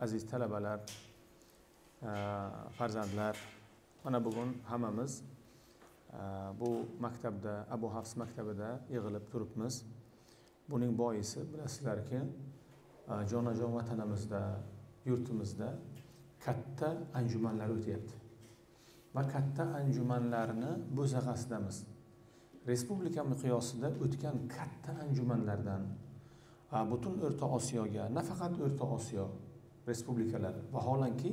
Aziz talabalar, farzandlar, mana bugun hammamiz bu maktabda, Abu Hafs maktabida yig'ilib turibmiz. Buning boisi bilasizlarki, jonajon vatanimizda, yurtimizda katta anjumanlar o'tyapti. Va katta anjumanlarni bo'zag'asidamiz. Respublika miqyosida o'tgan katta anjumanlardan butun O'rta Osiyoga, nafaqat O'rta Osiyo respublikalari, vaholanki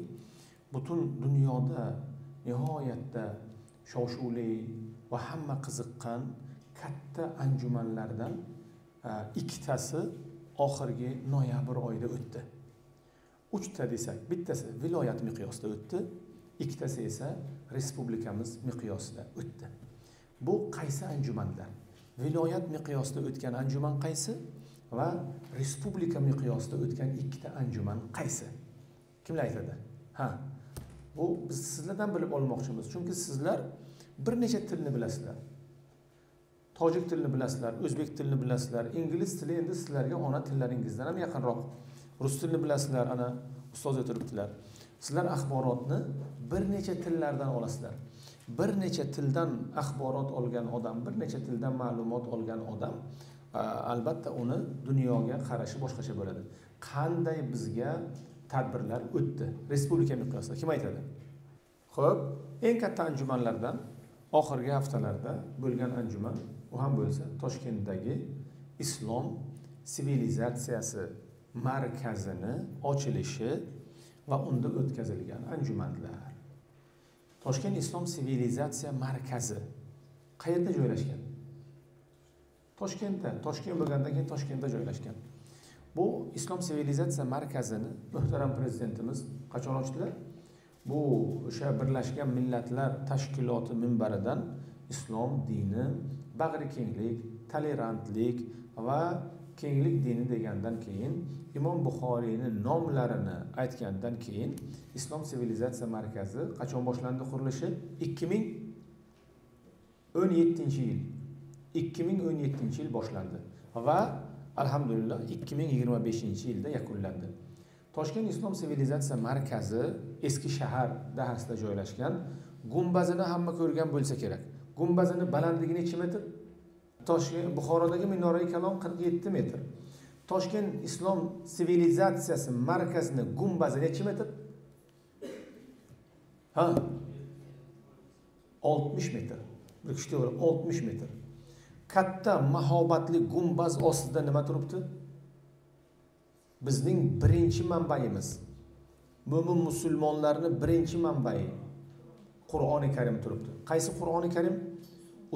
butun dunyoda nihoyatda shov-shuvli va hamma qiziqqan katta anjumanlardan ikkitasi oxirgi noyabr oyida o'tdi. 3ta desak, bittasi viloyat miqyosida o'tdi, ikkitasi esa respublikamiz miqyosida o'tdi. Bu qaysi anjumanlar? Viloyat miqyosida o'tgan anjuman qaysi? Va respublika miqyosida o'tgan ikkita anjuman qaysi? Kimlar aytadi? Bu biz sizlardan bilib olmoqchimiz. Chunki sizlar bir necha tilni bilasizlar. Tojik tilini bilasizlar, o'zbek tilini bilasizlar, ingliz tili endi sizlarga ona tillaringizdan ham yaqinroq. Rus tilini bilasizlar, ana ustoz o'tiribdilar. Sizlar axborotni bir necha tillardan olasizlar. Bir necha tildan axborot olgan odam, bir necha tildan ma'lumot olgan odam albatta uni dunyoga qarashi boshqacha bo'ladi. Qanday bizga tadbirlar o'tdi respublika miqyosida? Kim aytadi? Xo'p, eng katta anjumanlardan oxirgi haftalarda bo'lgan anjuman, u ham bo'lsa Toshkentdagi Islom sivilizatsiyasi markazini ochilishi va unda o'tkazilgan anjumanlar. Toshkent Islom sivilizatsiya markazi qayerda joylashgan? Toshkentda, Toshkent bo'lgandan keyin Toshkentda joylashgan. Bu Islom sivilizatsiya markazini muhtaram prezidentimiz qachon ochdilar? Bu o'sha Birlashgan Millatlar Tashkiloti minbaridan islom dini, bag'rikenglik, tolerantlik va kenglik dini degandan keyin Imom Buxoriyning nomlarini aytgandan keyin Islom sivilizatsiya markazi qachon boshlandi qurilishi? 2017-yil. 2017-yil boshlandi va alhamdulillah 2025-yilda yakunlandi. Toshkent Islom sivilizatsiya markazi eski shahar dahasida joylashgan. Gumbazini hamma ko'rgan bo'lsa kerak. Gumbazini balandligi necha metr? Toshkent Buxorodagi Minora-i Kalom 47 metr. Toshkent Islom sivilizatsiyasi markazining gumbazi necha metr? 60 metr. Bir kishi to'g'ri 60 metr. Katta mahobatli gumbaz ostida nima turibdi? Bizning birinchi manbayimiz, mo'min musulmonlarning birinchi manbai Qur'oni Karim turibdi. Qaysi Qur'oni Karim?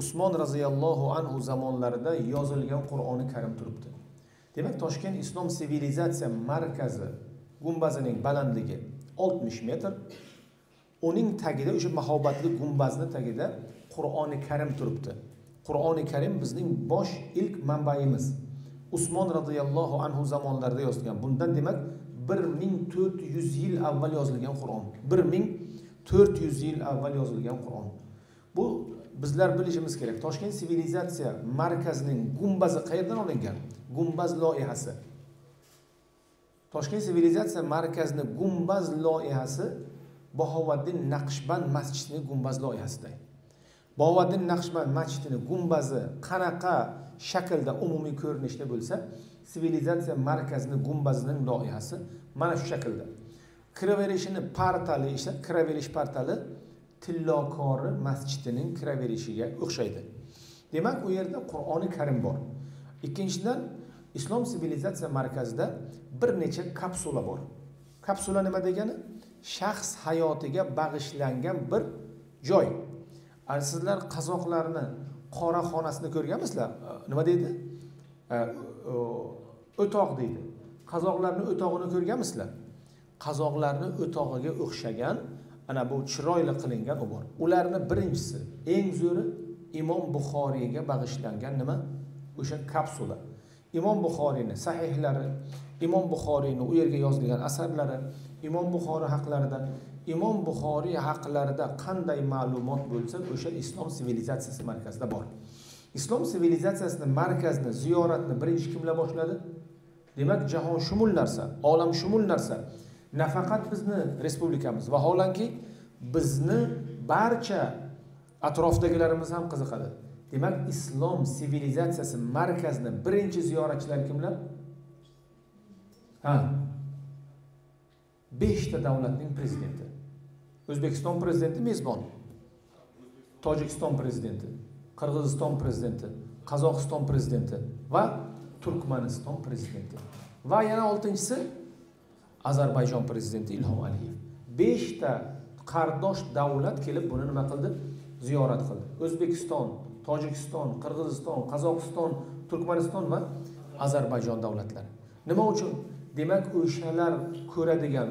Usmon radhiyallohu anhu zamonlarida yozilgan Qur'oni Karim turibdi. Demak, Toshkent Islom sivilizatsiya markazi gumbazining balandligi 60 metr. Uning tagida, o'sha mahobatli gumbazning tagida Qur'oni Karim turibdi. Qur'oni Karim bizning bosh ilk manbayimiz. Usmon radhiyallohu anhu zamonlarida yozilgan. Bundan demak 1400 yil avval yozilgan Qur'on. 1400 yil avval yozilgan Qur'on. Bu bizlar bilishimiz kerak. Toshkent sivilizatsiya markazining gumbazi qayerdan olingan? Gumbaz loyihasi. Toshkent sivilizatsiya markazining gumbaz loyihasi Bahovaddin Naqshband masjidining gumbaz loyihasida. Bahovaddin Naqshband masjidining gumbazi qanaqa shaklda umumiy ko'rinishda bo'lsa, sivilizatsiya markazining gumbazining loyihasi mana shu shaklda. Kiraverishini portali esa kiraverish portali Tillokori masjidining kiraverishiga o'xshaydi. Demak, u yerda Qur'oni Karim bor. Ikkinchidan, Islom sivilizatsiya markazida bir necha kapsula bor. Kapsula nima degani? Shaxs hayotiga bag'ishlangan bir joy. Sizlar qozoqlarni qora xonasini ko'rganmisizlar? Nima deydi? O'toq deydi. Qozoqlarni o'tog'ini ko'rganmisizlar? Qozoqlarni o'tog'iga o'xshagan ana bu chiroyli qilingan u bor. Ularning birinchisi, eng zo'ri Imom Buxoriyga bag'ishlangan nima? O'sha kapsula. Imom Buxoriyning sahihlari, Imom Buxoriyning u yerga yozilgan asarlari, Imom Buxoriy haqlarida, Imom Buxoriy haqlarida qanday ma'lumot bo'lsa, o'sha Islom sivilizatsiyasi markazida bor. Islom sivilizatsiyasining markazini, ziyoratni birinchi kimlar boshladi? Demak, jahon shumul narsa, olam shumul narsa. Nafaqat bizni respublikamiz, vaholanki bizni barcha atrofdagilarimiz ham qiziqadi. Demak, islom sivilizatsiyasi markazini birinchi ziyoratchilar kimlar? 5 ta davlatning prezidenti. O'zbekiston prezidenti mezbon. Tojikiston prezidenti, Qirg'iziston prezidenti, Qozog'iston prezidenti va Turkmaniston prezidenti. Va yana 6-chisi Ozarbayjon prezidenti Ilhom Aliyev. 5 ta qardosh davlat kelib buni nima qildi? Ziyorat qildi. O'zbekiston, Tojikiston, Qirg'iziston, Qozog'iston, Turkmaniston va Ozarbayjon davlatlari. Nima uchun? Demak, o'shalar ko'radigan,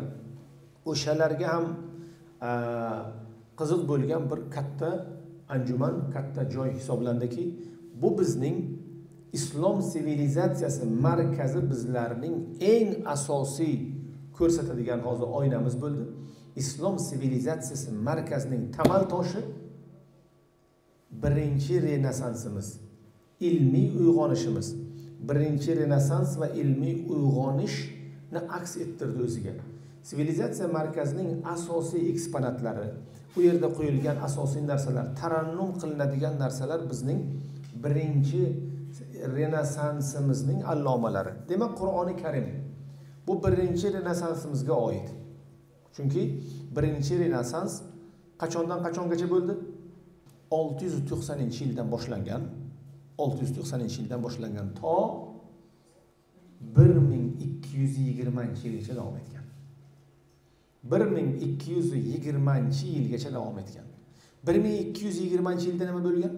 o'shalarga ham qiziq bo'lgan bir katta anjuman, katta joy hisoblandiki, bu bizning islom sivilizatsiyasi markazi, bizlarning eng asosiy ko'rsatadigan hozir oynamiz bo'ldi. Islom sivilizatsiyasi markazining tamal toshi birinchi renesansimiz, ilmiy uyg'onishimiz. Birinchi renessans va ilmiy uyg'onishni aks ettirdi o'ziga. Sivilizatsiya markazining asosiy eksponatlari, u yerda qo'yilgan asosiy narsalar, tarannum qilinadigan narsalar bizning birinchi renessansimizning allomalari. Demak, Qur'oni Karim bu birinchi renessansimizga oid. Chunki birinchi renessans qachondan qachongacha bo'ldi? 690-yildan boshlangan. 690-yildan boshlangan to 1220-yilgacha davom etgan. 1220-yilgacha davom etgan. 1220-yilda nima bo'lgan?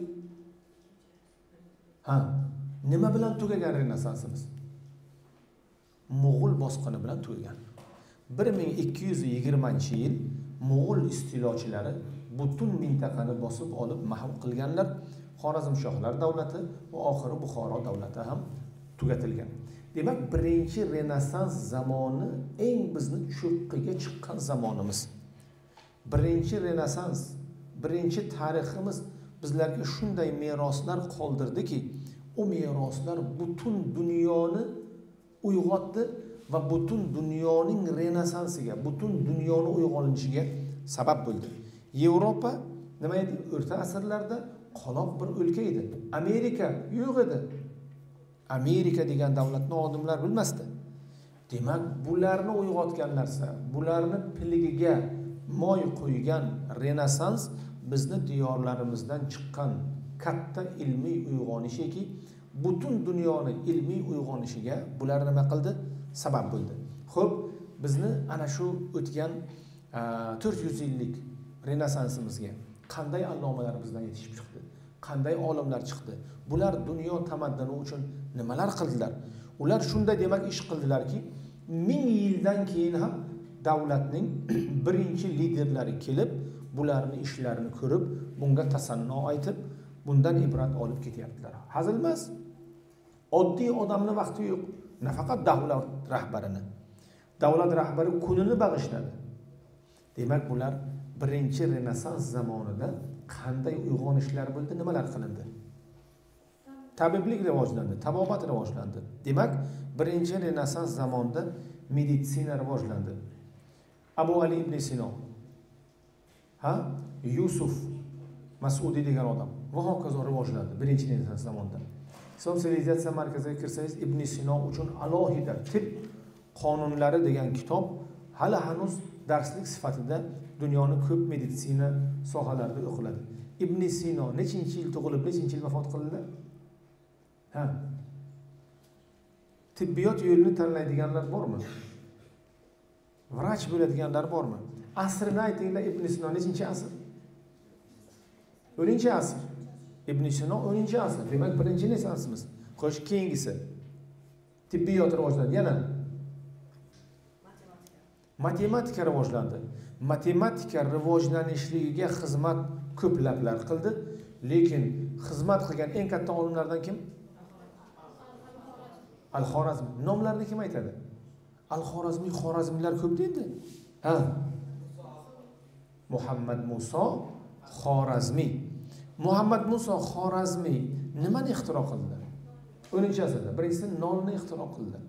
Nima bilan tugagan renesansimiz? Mo'g'ul bosqini bilan tugagan. 1220-yil Mo'g'ul istilochilari butun mintaqani bosib olib mahv qilganlar. Xorazmshohlar davlati va oxiri Buxoro davlati ham tugatilgan. Demak, birinchi renessans zamoni eng bizni cho'qqiga chiqqan zamonimiz. Birinchi renessans, birinchi tariximiz bizlarga shunday meroslar qoldirdiki, o meroslar butun dunyoni uyg'otdi va butun dunyoning renessansiga, butun dunyoni uyg'onishiga sabab bo'ldi. Yevropa nima edi? O'rta asrlarda qoloq bir o'lka edi. Amerika yo'q edi. Amerika degan davlatni odamlar bilmasdi. Demak, bularni uyg'otgan narsa, bularni piligiga moy qo'ygan renessans bizni diyorlarimizdan chiqqan katta ilmiy uyg'onishiki, butun dunyoni ilmiy uyg'onishiga bular nima qildi? Sabab bo'ldi. Xo'p, bizni ana shu o'tgan 400 yillik renessansimizga qanday allomalar bizdan yetishib chiqdi? Qanday olimlar chiqdi? Bular dunyo tamadduni uchun nimalar qildilar? Ular shunday demak ish qildilarki, 1000 yildan keyin ham davlatning birinchi liderlari kelib, bularni ishlarini ko'rib, bunga tasanno aytib, bundan ibrat olib ketyaptilar. Hazil emas. Oddiy odamning vaqti yo'q. Nafaqat davlat rahbarini. Davlat rahbari kunini bag'ishladi. Demak, bular birinchi renessans zamonida qanday uyg'onishlar bo'ldi, nimalar qilindi? Tabiblik rivojlandi, tabobat rivojlandi. Demak, birinchi renessans zamonida meditsina rivojlandi. Abu Ali ibn Sino, Yusuf Mas'udi degan odam va hokazo rivojlandi birinchi renessans zamonida. Islom sivilizatsiya markaziga kirsangiz, Ibn Sino uchun alohida tib qonunlari degan kitob hali hanuz darslik sifatida dunyoni ko'p meditsina sohalarida o'qiladi. Ibn Sino nechinchi yil tug'ilib, nechinchi yil vafot qildilar? Tibbiyot yo'lini tanlaydiganlar bormi? Vrach bo'ladiganlar bormi? Asrini aytinglar. Ibn Sino nechinchi asr? 10-asr. Ibn Sino 10-asr. Demak, birinchi renessansimiz. Xo'sh, keyingisi tibbiyot rivojlandi. Yana matematika rivojlandi. Matematika rivojlanishligiga xizmat ko'plablar qildi, lekin xizmat qilgan eng katta olimlardan kim? Al-Xorazmi. Nomlarini kim aytadi? Al-Xorazmi, Xorazmiylar ko'p deydi. Muhammad Muso Xorazmi. Muhammad Muso Xorazmi nimani ixtiro qildilar? 10-asrda. Birinchisi nonni ixtiro qildilar.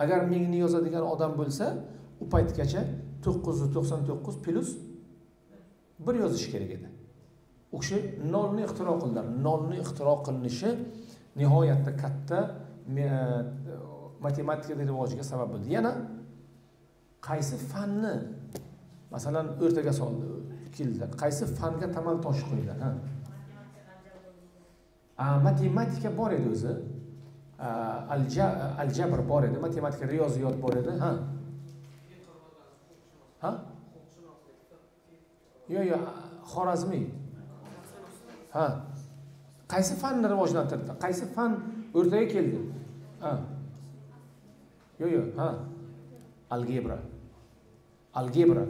Agar mingni yozadigan odam bo'lsa, u paytgacha 999 plus 1 yozish kerak edi. U kishi nolni ixtiro qildilar. Nolni ixtiro qilinishi nihoyatda katta matematika rivojiga sabab bo'ldi. Yana qaysi fanni masalan o'rtaga soldi, keldilar. Qaysi fanga tamal toshi qo'ydilar, ha? Matematika bor edi o'zi. Aljabr bor edi, matematika, riyoziyot bor edi, ha? Ha? Yo, Xorazmiy. Ha. Qaysi fanni rivojlantirdi? Qaysi fan o'rtaga keldi? Ha. Yo, ha. Algebra. Algebra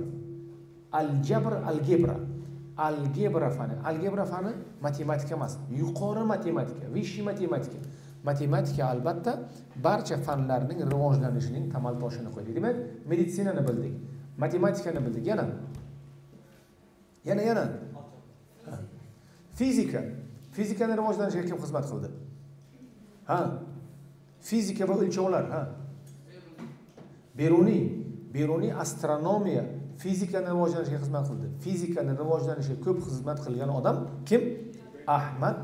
fani. Algebra fani matematika emas, yuqori matematika, vishi matematika. Matematika albatta barcha fanlarning rivojlanishining tamal toshini qo'ydi. Demak, meditsinani bildik, matematikani bildik. Yana. Fizikani rivojlanishiga kim xizmat qildi? Ha. Fizika va o'lchovlar, ha. Beruniy astronomiya fizikani rivojlanishiga xizmat qildi. Fizikani rivojlanishiga ko'p xizmat qilgan odam kim? Ahmad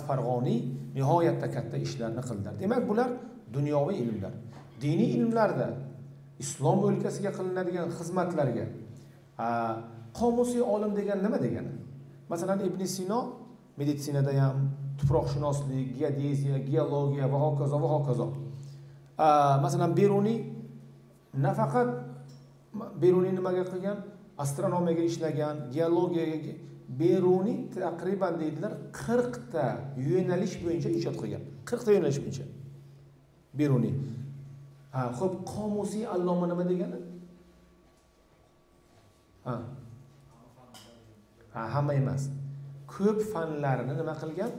Farg'oniy nihoyatda katta ishlarni qildilar. Demak, bular dunyoviy ilmlar. Diniy ilmlarda islom o'lkasiga qilinadigan xizmatlarga qomusiy olim degan nima degani? Masalan, Ibn Sino meditsinada ham, tuproqshunoslik, geodeziya, geologiya va hokazo. Masalan, Beruniy nimaga qilgan? Astronomiyaga ishlagan, geologiyaga. Beruniy taqriban deydilar 40 ta yo'nalish bo'yicha ijod qilgan. 40 ta yo'nalish bo'yicha. Beruniy. Xo'p, qomusiy alloma nima degani? Hamma emas. Ko'p fanlarni nima qilgan?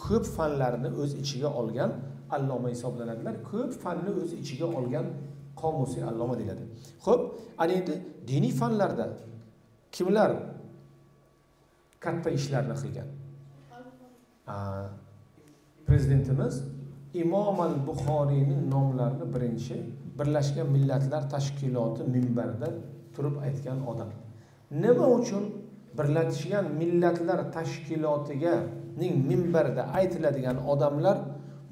Ko'p fanlarni o'z ichiga olgan alloma hisoblanadilar. Ko'p fanni o'z ichiga olgan qomusiy alloma deyiladi. Xo'p, ana endi diniy fanlarda kimlar katta ishlarni qilgan? Prezidentimiz Imom al-Buxoriyning nomlarini birinchi Birlashgan Millatlar Tashkiloti minbarida turib aytgan odam. Nima uchun Birlashgan Millatlar Tashkilotiga ning minbarida aytiladigan odamlar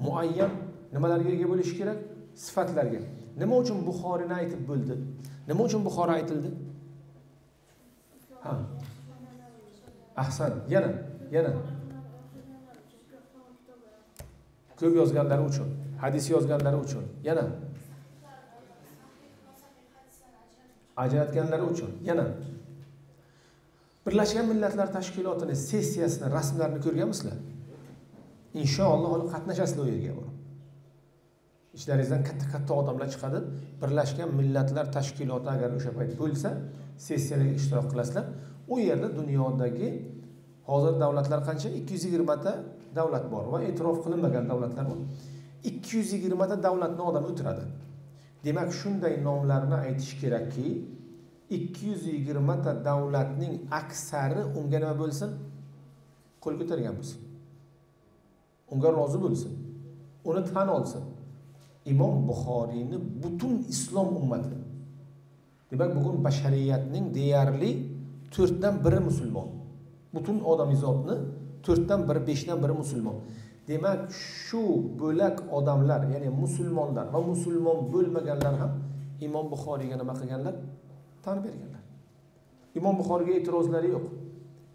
muayyan nimalarga ega bo'lishi kerak? Sifatlarga. Nima uchun Buxoriyni aytib bo'ldi? Nima uchun Buxoriy aytildi? Ha. Ahsan, yana. Ko'p yozganlari uchun, hadis yozganlari uchun, yana. Ajratganlari uchun, yana. Birlashgan Millatlar Tashkilotining sessiyasini, rasmlarini ko'rganmisizlar? Inshaalloh olib qatnashasizlar u yerga borib. İchlaringizdan katta odamlar chiqadi. Birlashgan Millatlar Tashkiloti agar o'sha payt bo'lsa, sessiyalarga ishtirok qilasizlar. U yerda dunyodagi hozir davlatlar qancha? 220 ta davlat bor va e'tirof qilinmagan davlatlar bor. 220 ta davlatning odami o'tiradi. Demak, shunday nomlarni aytish kerakki, 220 ta davlatning aksari unga nima bo'lsin? Qo'l ko'targan bo'lsin. Unga rozi bo'lsin. Uni tan olsin. Imom Buxoriyni butun islom ummati. Demak, bugun bashariyatning deyarli 4 dan 1 musulmon. Butun odamzodni 4 dan 1, 5 dan 1 musulmon. Demak, shu bo'lak odamlar, ya'ni musulmonlar va musulmon bo'lmaganlar ham Imom Buxoriyga nima qilganlar? Tan berganlar. Imom Buxoriyga e'tirozlari yo'q.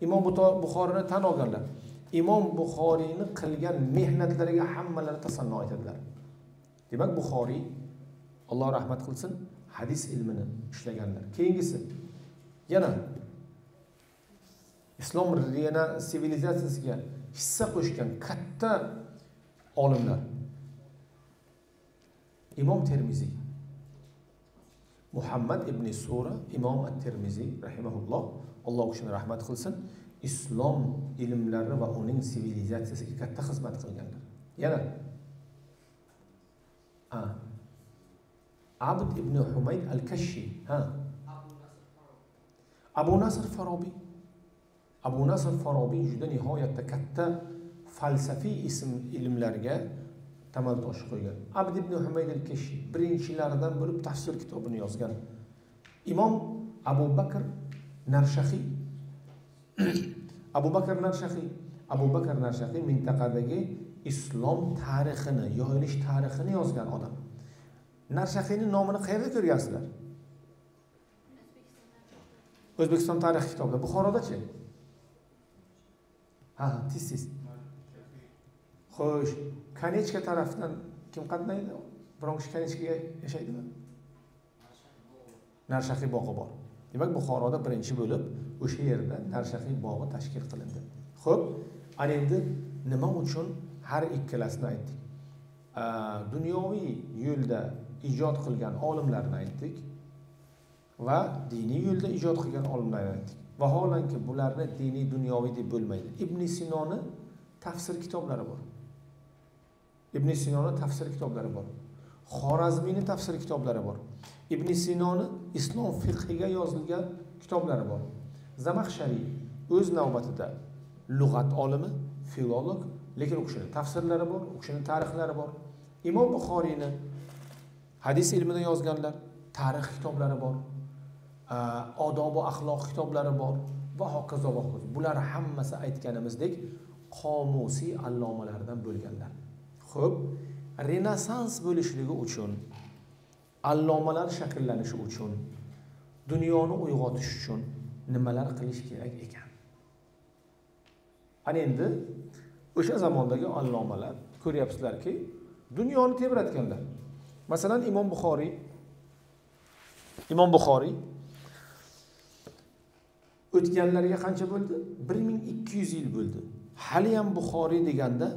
Imom Buxoriyni tan olganlar. Imom Buxoriyni qilgan mehnatlariga hammalari tasanno aytadilar. Demak, Buxoriy Alloh rahmat qilsin, hadis ilmini ishlaganlar. Keyingisi yana islom sivilizatsiyasiga hissa qo'shgan katta olimlar. Imom Termiziy, Muhammad ibn Sura, Imom at-Termiziy rahimahulloh, Alloh o'shini rahmat qilsin, islom ilmlari va uning sivilizatsiyasiga katta xizmat qilganlar. Yana Abd ibn Humayd al-Kashfi, Abu Nasr Farabiy juda nihoyatda katta falsafiy ilmlarga tamal toshi qo'ygan. Abd ibn Humayd al-Kishi birinchilaridan bo'lib tafsir kitobini yozgan. Imom Abu Bakr Narshahiy Abu Bakr Narshahiy mintaqadagi islom tarixini, yoyilish tarixini yozgan odam. Narshahiyning nomini qayerda ko'rgansizlar? O'zbekiston tarix kitobida. Buxoroda-chi? Ha, tez. Xo'sh, Kanechka tarafdan kim qatnaydi? Biroq Kanechkaga yashaydimi? Narshahiy bog'i bor. Demak, Buxoroda birinchi bo'lib o'sha yerda Narshahiy bog'i tashkil qilindi. Xo'p, ana endi nima uchun har ikkalasini aytdik? Dunyoviy yo'lda ijod qilgan olimlarni aytdik va diniy yo'lda ijod qilgan olimlarni aytdik. Vaholanki bularni diniy, dunyoviy deb bo'lmaydi. Ibn Sinoni tafsir kitoblari bor. Xorazmiyning tafsir kitoblari bor. Ibn Sinoni islom fiqhiga yozilgan kitoblari bor. Zamaxshariy o'z navbatida lug'at olimi, filolog, lekin u kishining tafsirlari bor, u kishining tarixlari bor. Imom Buxoriyni hadis ilmida yozganlar, tarix kitoblari bor. Odob va axloq kitoblari bor va hokazo va hokazo. Bular hammasi aytganimizdek qomusiy allomalardan bo'lganlar. Xo'p, Renessans bo'lishligi uchun, allomalar shakllanishi uchun, dunyoni uyg'otish uchun nimalar qilish kerak ekan? Ana endi o'sha zamondagi allomalar ko'ryapsizlarki, dunyoni tebratganlar. Masalan, Imom Buxoriy o'tganlarga qancha bo'ldi? 1200 yil bo'ldi. Hali ham Buxoriy deganda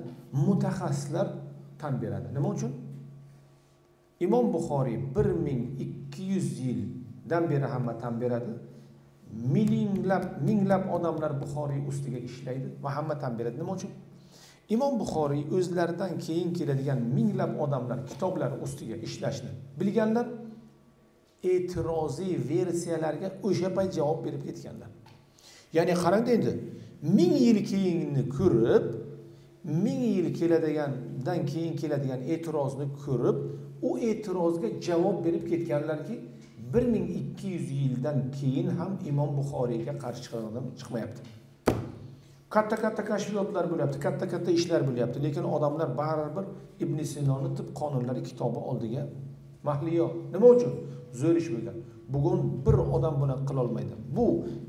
mutaxassislar tan beradi. Nima uchun? Imom Buxoriy 1200 yildan beri hamma tan beradi. Minglab odamlar Buxoriy ustiga ishlaydi va hamma tan beradi. Nima uchun? Imom Buxoriy o'zlaridan keyin keladigan minglab odamlar kitoblar ustiga ishlashni bilganlar, e'tiroziy versiyalarga o'sha payt javob berib ketganlar. Ya'ni qarang endi, 1000 yil keyinni ko'rib, 1000 yil keladigandan keyin keladigan e'tirozni ko'rib, u e'tirozga javob berib ketganlarki, 1200 yildan keyin ham Imom Buxoriyga qarshi chiqqan odam chiqmayapti. Katta kashfiyotlar bo'lyapti, katta ishlar bo'lyapti, lekin odamlar baribir Ibn Sinoni tib qonunlari kitobi oldiga mahliyo. Nima uchun? Zo'r ish bo'lgan. Bugun bir odam buni qila olmaydi. Bu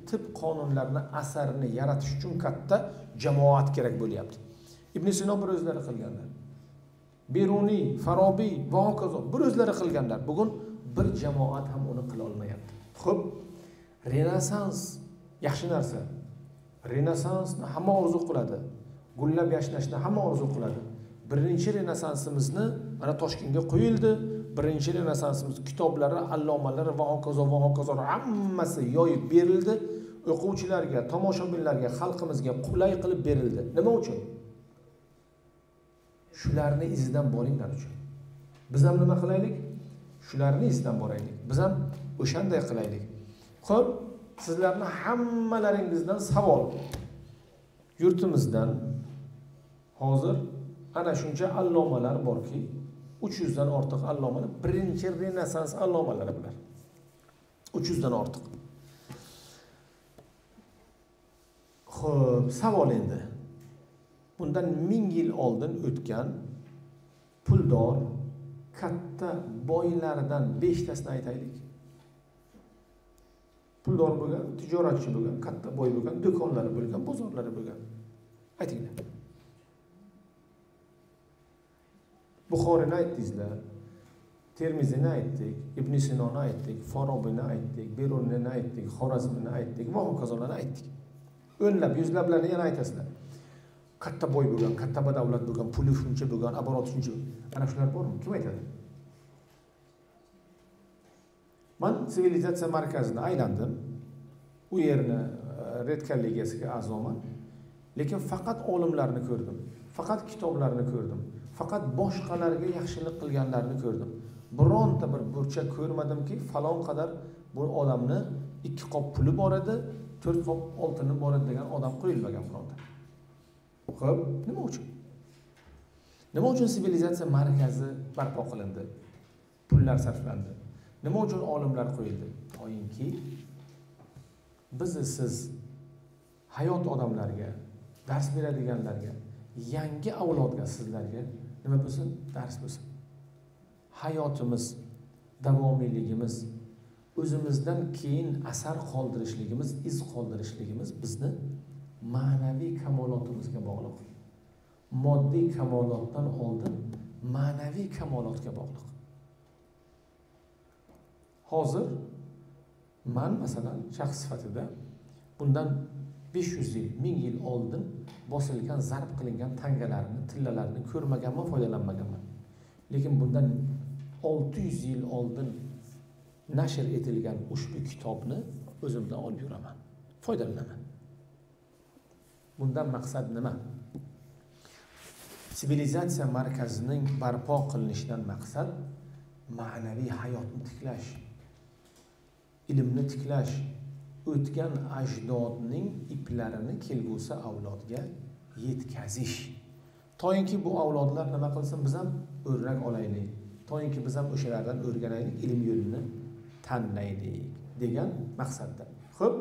tib qonunlarini asarini yaratish uchun katta jamoat kerak bo'lyapti. Ibn Sino bir o'zlari qilganlar. Beruniy, Farobiy va hokazo bir o'zlari qilganlar. Bugun bir jamoat ham uni qila olmayapti. Xo'p, Renessans yaxshi narsa. Renessansni hamma orzu qiladi. Gullab yashnashni hamma orzu qiladi. Birinchi Renessansimizni mana Toshkentga qo'yildi. Birinchi Renessansimiz kitoblari, allomalari va hokazo hammasi yoyib berildi. O'quvchilarga, tomoshabinlarga, xalqimizga qulay qilib berildi. Nima uchun? Shularni izidan boringlar uchun. Biz ham nima qilaylik? Shularni izidan boraylik. Biz ham o'shanday qilaylik. Xo'p, sizlarni hammalaringizdan savol. Yurtimizdan hozir ana shuncha allomalar borki, 300 dan ortiq allomalar, birinchi Renessans allomalari bular. 300 dan ortiq. Xo'p, savol endi. Bundan 1000 yil oldin o'tgan puldor, katta boylardan 5 tasini aytaylik. Puldor bo'lgan, tijoratchi bo'lgan, katta boy bo'lgan, do'konlari bo'lgan, bozorlari bo'lgan. Aytinglar. Buxoriyni aytdingizlar, Termizini aytdik, Ibn Sinoni aytdik, Farobiyni aytdik, Beruniyni aytdik, Xorazmini aytdik va hokazolarni aytdik. O'nlab, yuzlablarni yana aytasizlar. Katta boy bo'lgan, katta badavlat bo'lgan, puli shuncha bo'lgan, aborot shuncha. Ana shular bormi? Kim aytadi? Men sivilizatsiya markazida aylandim. U yerni Redkal ligasiga a'zoman. Lekin faqat olimlarni ko'rdim. Faqat kitoblarni ko'rdim. Faqat boshqalarga yaxshilik qilganlarni ko'rdim. Bironta bir burchak ko'rmadimki, falon qadar bu odamni 2 qop puli bor edi, 4 qop oltini bor edi degan odam qo'yilmagan bironta. Xo'p, nima uchun? Nima uchun sivilizatsiya markazi barpo qilindi? Pullar sarflandi. Nima uchun olimlar qo'yildi? To'yinki biz siz hayot odamlarga, dars beradiganlarga, yangi avlodga, sizlarga nima bo'lsin? Dars bo'lsin. Hayotimiz, davomiyligimiz, o'zimizdan keyin asar qoldirishligimiz, iz qoldirishligimiz bizni ma'naviy kamolotimizga bog'liq. Moddiy kamolotdan oldin ma'naviy kamolotga bog'liq. Hozir men masalan shaxs sifatida bundan 500 yil, 1000 yil oldin bosilgan, zarb qilingan tangalarni, tillalarni ko'rmaganman, foydalanmaganman. Lekin bundan 600 yil oldin nashr etilgan ushbu kitobni o'zim bilan olib yuraman, foydalanaman. Bundan maqsad nima? Sivilizatsiya markazining barpo qilinishidan maqsad ma'naviy hayotni tiklash, ilmni tiklash, o'tgan ajdodning iplarini kelgusi avlodga yetkazish. To'yinki bu avlodlar nima qilsin, biz ham o'rnak olaylik. To'yinki biz ham o'shalardan o'rganaylik, ilm yo'lini tanlaylik degan maqsadda. Xo'p,